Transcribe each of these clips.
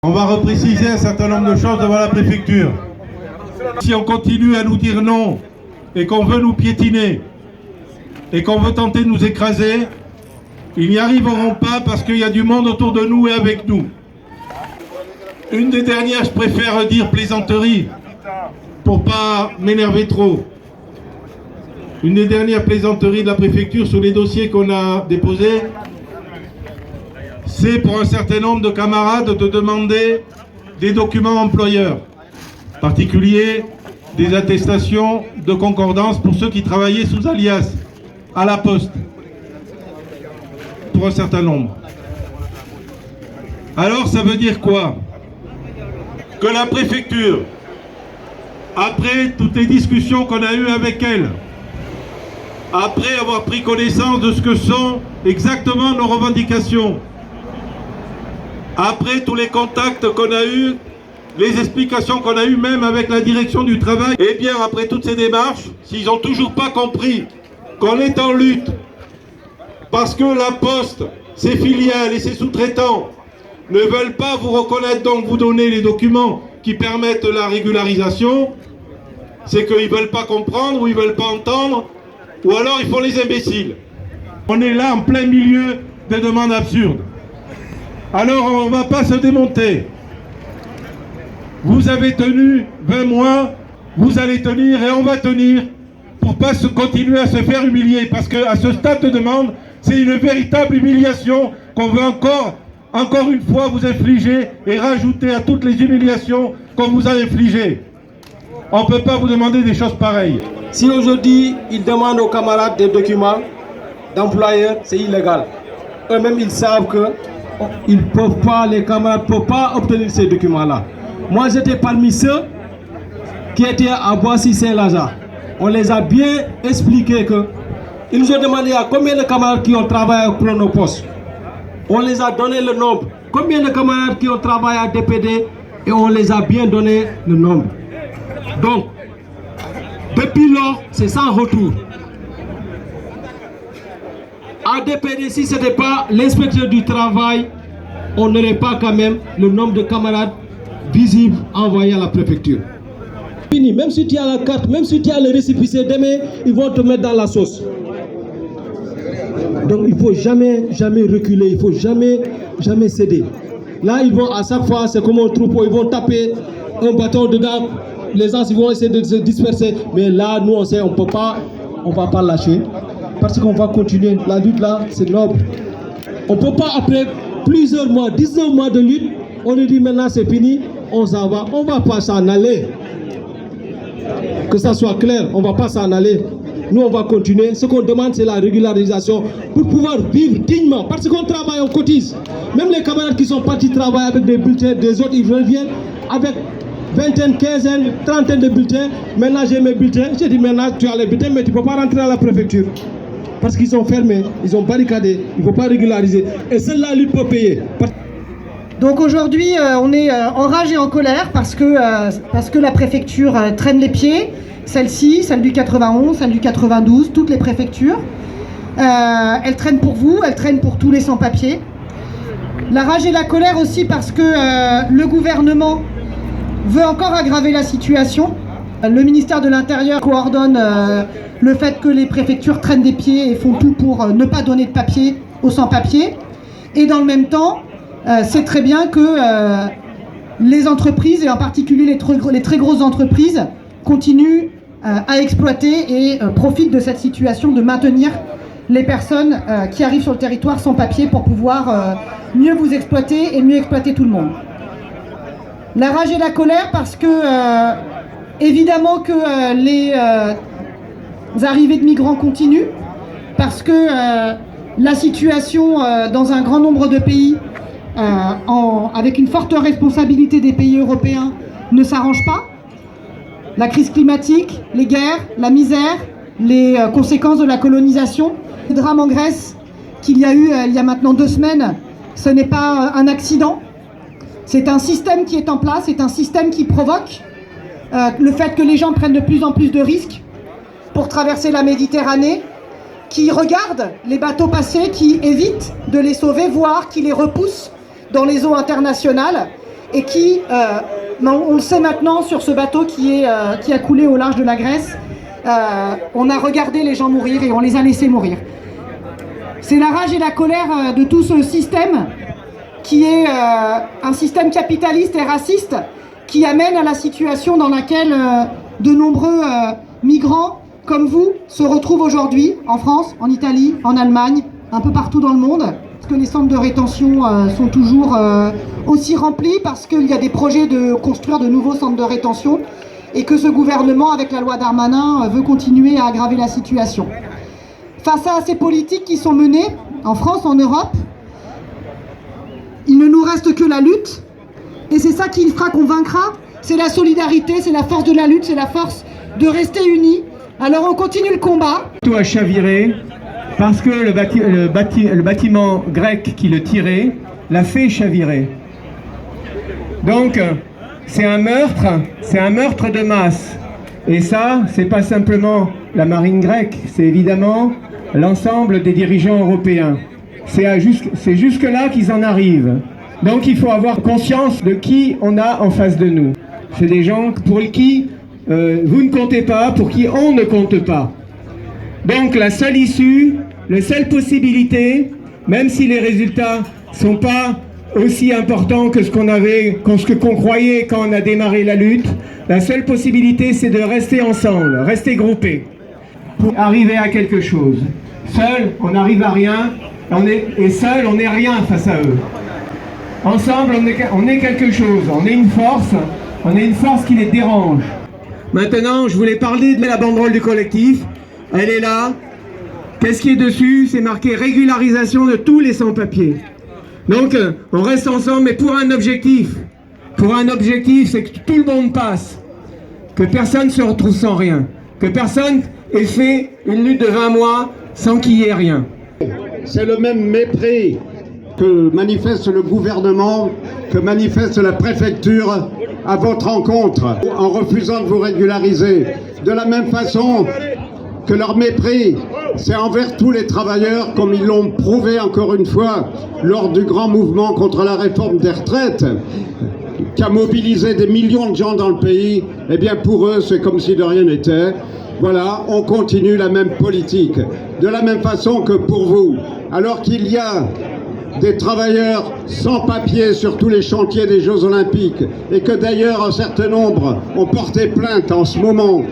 On va repréciser un certain nombre de choses devant la préfecture. Si on continue à nous dire non et qu'on veut nous piétiner et qu'on veut tenter de nous écraser, ils n'y arriveront pas parce qu'il y a du monde autour de nous et avec nous. Une des dernières, je préfère dire plaisanterie pour pas m'énerver trop. Une des dernières plaisanteries de la préfecture sur les dossiers qu'on a déposés, c'est pour un certain nombre de camarades de demander des documents employeurs, en particulier des attestations de concordance pour ceux qui travaillaient sous alias à la Poste, pour un certain nombre. Alors ça veut dire quoi? Que la préfecture, après toutes les discussions qu'on a eues avec elle, après avoir pris connaissance de ce que sont exactement nos revendications, après tous les contacts qu'on a eus, les explications qu'on a eues même avec la direction du travail, et bien après toutes ces démarches, s'ils n'ont toujours pas compris qu'on est en lutte, parce que la Poste, ses filiales et ses sous-traitants ne veulent pas vous reconnaître, donc vous donner les documents qui permettent la régularisation, c'est qu'ils ne veulent pas comprendre ou ils ne veulent pas entendre, ou alors ils font les imbéciles. On est là en plein milieu des demandes absurdes. Alors on ne va pas se démonter. Vous avez tenu 20 mois, vous allez tenir et on va tenir pour ne pas continuer à se faire humilier. Parce qu'à ce stade de demande, c'est une véritable humiliation qu'on veut encore une fois vous infliger et rajouter à toutes les humiliations qu'on vous a infligées. On ne peut pas vous demander des choses pareilles. Si aujourd'hui, ils demandent aux camarades des documents d'employeurs, c'est illégal. Eux-mêmes, ils savent que ils peuvent pas, les camarades ne peuvent pas obtenir ces documents-là. Moi, j'étais parmi ceux qui étaient à Boissy-Saint-Lazare. On les a bien expliqué que ils nous ont demandé à combien de camarades qui ont travaillé au Chronopost. On les a donné le nombre. Combien de camarades qui ont travaillé à DPD et on les a bien donné le nombre. Donc, depuis lors, c'est sans retour. À DPD, si ce n'était pas l'inspecteur du travail, on n'aurait pas quand même le nombre de camarades visibles envoyés à la préfecture. Fini, même si tu as la carte, même si tu as le récépissé, demain, ils vont te mettre dans la sauce. Donc il ne faut jamais reculer, il ne faut jamais céder. Là, ils vont à chaque fois, c'est comme un troupeau, ils vont taper un bâton dedans, les gens ils vont essayer de se disperser. Mais là, nous, on sait, on ne va pas lâcher. Parce qu'on va continuer. La lutte là, c'est noble. On ne peut pas, après plusieurs mois, 19 mois de lutte, on nous dit maintenant c'est fini, on s'en va. On ne va pas s'en aller. Que ça soit clair, on ne va pas s'en aller. Nous, on va continuer. Ce qu'on demande, c'est la régularisation pour pouvoir vivre dignement. Parce qu'on travaille, on cotise. Même les camarades qui sont partis travailler avec des bulletins, des autres, ils reviennent avec vingtaine, quinzaine, trentaine de bulletins. Maintenant, j'ai mes bulletins. J'ai dit maintenant, tu as les bulletins, mais tu ne peux pas rentrer à la préfecture. Parce qu'ils sont fermés, ils ont barricadé, il ne faut pas régulariser. Et celle-là, lui peut payer. Donc aujourd'hui, on est en rage et en colère parce que la préfecture traîne les pieds. Celle-ci, celle du 91, celle du 92, toutes les préfectures. Elles traînent pour vous, elles traînent pour tous les sans-papiers. La rage et la colère aussi parce que le gouvernement veut encore aggraver la situation. Le ministère de l'Intérieur coordonne le fait que les préfectures traînent des pieds et font tout pour ne pas donner de papier aux sans-papiers. Et dans le même temps, c'est très bien que les entreprises, et en particulier les très grosses entreprises, continuent à exploiter et profitent de cette situation de maintenir les personnes qui arrivent sur le territoire sans papier pour pouvoir mieux vous exploiter et mieux exploiter tout le monde. La rage et la colère parce que évidemment que les arrivées de migrants continuent, parce que la situation dans un grand nombre de pays, avec une forte responsabilité des pays européens, ne s'arrange pas. La crise climatique, les guerres, la misère, les conséquences de la colonisation. Le drame en Grèce qu'il y a eu il y a maintenant 2 semaines, ce n'est pas un accident. C'est un système qui est en place, c'est un système qui provoque le fait que les gens prennent de plus en plus de risques pour traverser la Méditerranée, qui regardent les bateaux passer, qui évitent de les sauver, voire qui les repoussent dans les eaux internationales et qui, on le sait maintenant sur ce bateau qui a coulé au large de la Grèce, on a regardé les gens mourir et on les a laissés mourir. C'est la rage et la colère de tout ce système qui est un système capitaliste et raciste qui amène à la situation dans laquelle de nombreux migrants comme vous se retrouvent aujourd'hui en France, en Italie, en Allemagne, un peu partout dans le monde, parce que les centres de rétention sont toujours aussi remplis, parce qu'il y a des projets de construire de nouveaux centres de rétention et que ce gouvernement, avec la loi Darmanin, veut continuer à aggraver la situation. Face à ces politiques qui sont menées en France, en Europe, il ne nous reste que la lutte, et c'est ça qui fera qu'on vaincra. C'est la solidarité, c'est la force de la lutte, c'est la force de rester unis. Alors on continue le combat. Tout a chaviré parce que le bâtiment grec qui le tirait l'a fait chavirer. Donc c'est un meurtre de masse. Et ça, c'est pas simplement la marine grecque, c'est évidemment l'ensemble des dirigeants européens. C'est jusque-là qu'ils en arrivent. Donc il faut avoir conscience de qui on a en face de nous. C'est des gens pour qui vous ne comptez pas, pour qui on ne compte pas. Donc la seule issue, la seule possibilité, même si les résultats ne sont pas aussi importants que ce qu'on croyait quand on a démarré la lutte, la seule possibilité c'est de rester ensemble, rester groupés, pour arriver à quelque chose. Seul, on n'arrive à rien, et seul, on n'est rien face à eux. Ensemble, on est quelque chose, on est une force qui les dérange. Maintenant, je voulais parler de la banderole du collectif. Elle est là. Qu'est-ce qui est dessus? C'est marqué régularisation de tous les sans-papiers. Donc, on reste ensemble, mais pour un objectif. Pour un objectif, c'est que tout le monde passe. Que personne ne se retrouve sans rien. Que personne ait fait une lutte de 20 mois sans qu'il y ait rien. C'est le même mépris que manifeste le gouvernement, que manifeste la préfecture à votre encontre, en refusant de vous régulariser. De la même façon que leur mépris, c'est envers tous les travailleurs, comme ils l'ont prouvé encore une fois lors du grand mouvement contre la réforme des retraites, qui a mobilisé des millions de gens dans le pays. Eh bien pour eux, c'est comme si de rien n'était. Voilà, on continue la même politique. De la même façon que pour vous, alors qu'il y a des travailleurs sans papier sur tous les chantiers des Jeux Olympiques, et que d'ailleurs un certain nombre ont porté plainte en ce moment,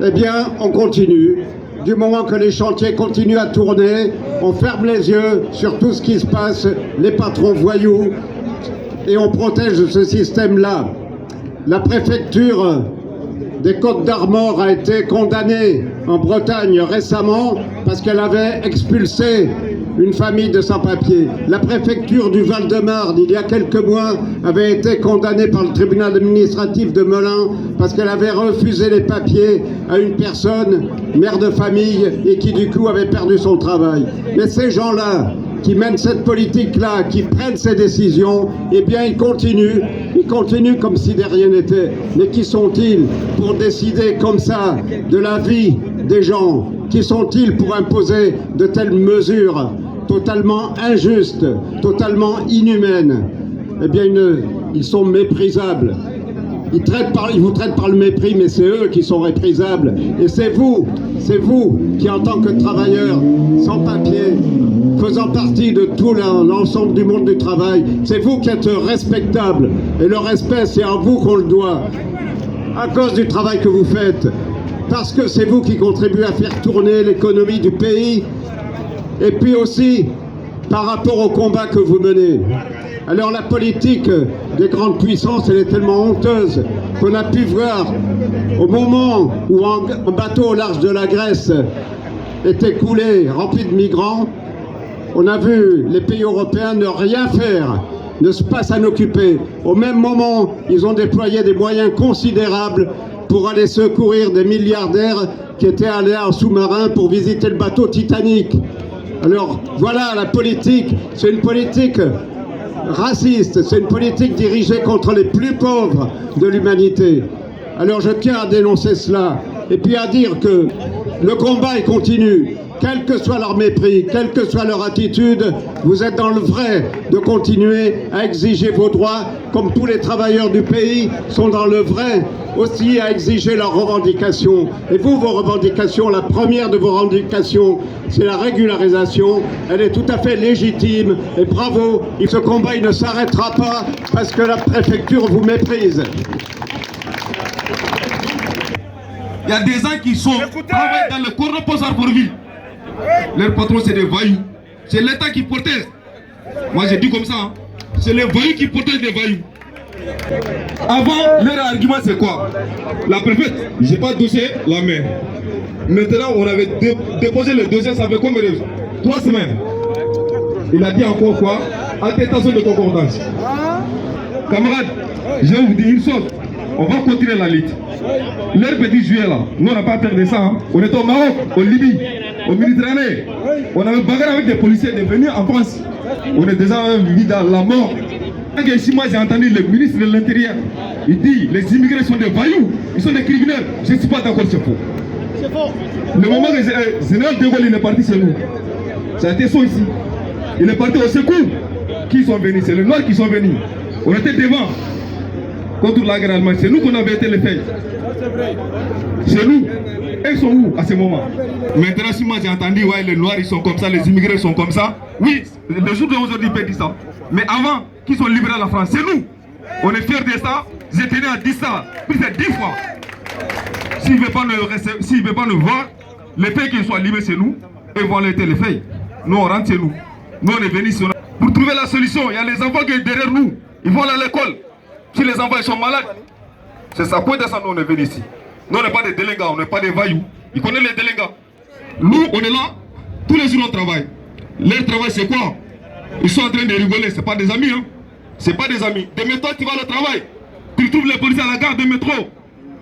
eh bien on continue. Du moment que les chantiers continuent à tourner, on ferme les yeux sur tout ce qui se passe, les patrons voyous, et on protège ce système-là. La préfecture des Côtes-d'Armor a été condamnée en Bretagne récemment parce qu'elle avait expulsé une famille de sans-papiers. La préfecture du Val-de-Marne, il y a quelques mois, avait été condamnée par le tribunal administratif de Melun parce qu'elle avait refusé les papiers à une personne, mère de famille, et qui du coup avait perdu son travail. Mais ces gens-là, qui mènent cette politique-là, qui prennent ces décisions, eh bien ils continuent comme si de rien n'était. Mais qui sont-ils pour décider comme ça de la vie des gens? Qui sont-ils pour imposer de telles mesures totalement injustes, totalement inhumaines? Eh bien ils sont méprisables. Ils vous traitent par le mépris, mais c'est eux qui sont méprisables. Et c'est vous qui, en tant que travailleurs sans papier, faisant partie de tout l'ensemble du monde du travail, c'est vous qui êtes respectables. Et le respect, c'est à vous qu'on le doit, à cause du travail que vous faites. Parce que c'est vous qui contribuez à faire tourner l'économie du pays, et puis aussi par rapport au combat que vous menez. Alors la politique des grandes puissances, elle est tellement honteuse qu'on a pu voir au moment où un bateau au large de la Grèce était coulé, rempli de migrants, on a vu les pays européens ne rien faire, ne pas s'en occuper. Au même moment, ils ont déployé des moyens considérables pour aller secourir des milliardaires qui étaient allés en sous-marin pour visiter le bateau Titanic. Alors voilà, la politique, c'est une politique raciste, c'est une politique dirigée contre les plus pauvres de l'humanité. Alors je tiens à dénoncer cela, et puis à dire que le combat il continue. quel que soit leur mépris, quelle que soit leur attitude, vous êtes dans le vrai de continuer à exiger vos droits, comme tous les travailleurs du pays sont dans le vrai aussi à exiger leurs revendications. Et vous, vos revendications, la première de vos revendications, c'est la régularisation. Elle est tout à fait légitime et bravo. Ce combat, il ne s'arrêtera pas parce que la préfecture vous méprise. Il y a des gens qui travaillent dans le cordon poste Arborville. Leur patron, c'est des voyous. C'est l'État qui protège. Moi, j'ai dit comme ça. Hein. C'est les voyous qui protègent les voyous. Avant, leur argument, c'est quoi? La préfète, je n'ai pas dossier la main. Maintenant, on avait déposé le dossier, ça fait combien de 3 semaines. Il a dit encore quoi? Attestation de concordance. Camarades, je vais vous dire une chose. On va continuer la lutte. Leur petit juillet là, nous on n'a pas peur de ça. Hein. On était au Maroc, au Libye, au Méditerranée. On avait bagarre avec des policiers de venir en France. On est déjà mis dans la mort. Ici, moi j'ai entendu le ministre de l'Intérieur. Il dit les immigrés sont des voyous, ils sont des criminels. Je ne suis pas d'accord, c'est faux. C'est faux. Le moment que le général de Gaulle est parti chez nous, ça a été ça ici. Il est parti au secours. Qui sont venus? C'est les Noirs qui sont venus. On était devant. Contre la guerre allemande, c'est nous qu'on avait été les faits. C'est nous. Ils sont où à ce moment? Maintenant, si moi j'ai entendu, ouais, les Noirs ils sont comme ça, les immigrés sont comme ça. Oui, le jour d'aujourd'hui, peut dire ça. Mais avant qu'ils sont libérés à la France, c'est nous. On est fiers de ça. J'ai tenu à dire ça plus de 10 fois. S'ils ne veulent pas nous voir, les pays qui soient libérés, c'est nous. Et vont les faits. Nous, on rentre chez nous. Nous, on est venus sur. Pour trouver la solution, il y a les enfants qui sont derrière nous. Ils vont à l'école. Si les enfants ils sont malades, c'est ça. Pour ça, nous, on est venus ici. Nous, on n'est pas des délinquants, on n'est pas des voyous. Ils connaissent les délinquants. Nous, on est là. Tous les jours, on travaille. Leur travail, c'est quoi? Ils sont en train de rigoler. Ce n'est pas des amis. Hein. Ce n'est pas des amis. Demain, toi, tu vas au travail. Tu trouves les policiers à la gare de métro.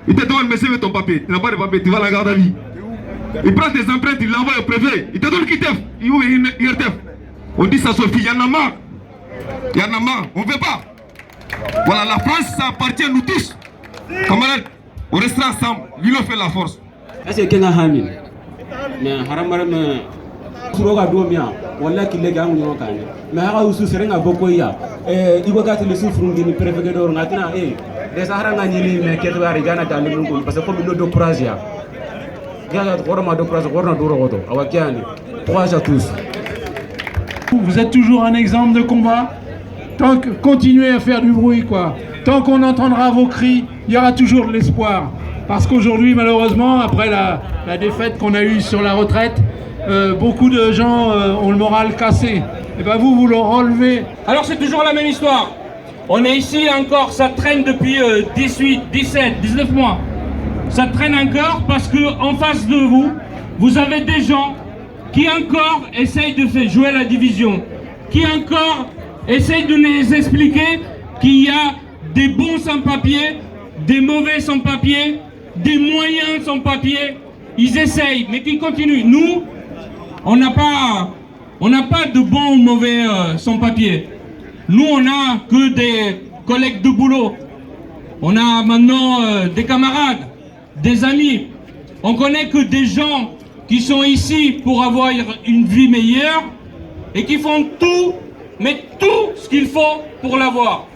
Ils te demandent, monsieur, ton papier. Tu n'as pas de papier, tu vas à la garde à vie. Ils prennent tes empreintes, ils l'envoient au préfet. Ils te donnent QTF. Ils ouvrent une IRTF. On dit ça, Sophie, il y en a marre. Il y en a marre. On ne veut pas. Voilà, la France, ça appartient à nous tous. Camarades, on restera ensemble. L'union fait la force. Est-ce que Kenga Hamil? Mais Haramara me. Suroga Domia, Walla Kilega Mukane. Mais Hara Usu Serenga Bokoya. Ibogati le souffrung de préfecture Natina. Les Sahara Nili, mais Ketwa Rigana Dalungu, parce que comme nous de Prasia. Gaza Gorma de Prasia, Gorna Duro, Awakiani. Courage à tous. Vous êtes toujours un exemple de combat. Tant que continuez à faire du bruit, quoi. Tant qu'on entendra vos cris, il y aura toujours de l'espoir. Parce qu'aujourd'hui, malheureusement, après la défaite qu'on a eue sur la retraite, beaucoup de gens ont le moral cassé. Et bien vous le relevez. Alors c'est toujours la même histoire. On est ici encore, ça traîne depuis 18, 17, 19 mois. Ça traîne encore parce qu'en face de vous, vous avez des gens qui encore essayent de faire jouer la division, qui encore essayent de nous expliquer qu'il y a des bons sans-papiers, des mauvais sans-papiers, des moyens sans-papiers. Ils essayent, mais qui continuent. Nous, on n'a pas de bons ou mauvais sans-papiers. Nous, on n'a que des collègues de boulot. On a maintenant des camarades, des amis. On connaît que des gens qui sont ici pour avoir une vie meilleure et qui font tout, mais tout ce qu'il faut pour l'avoir.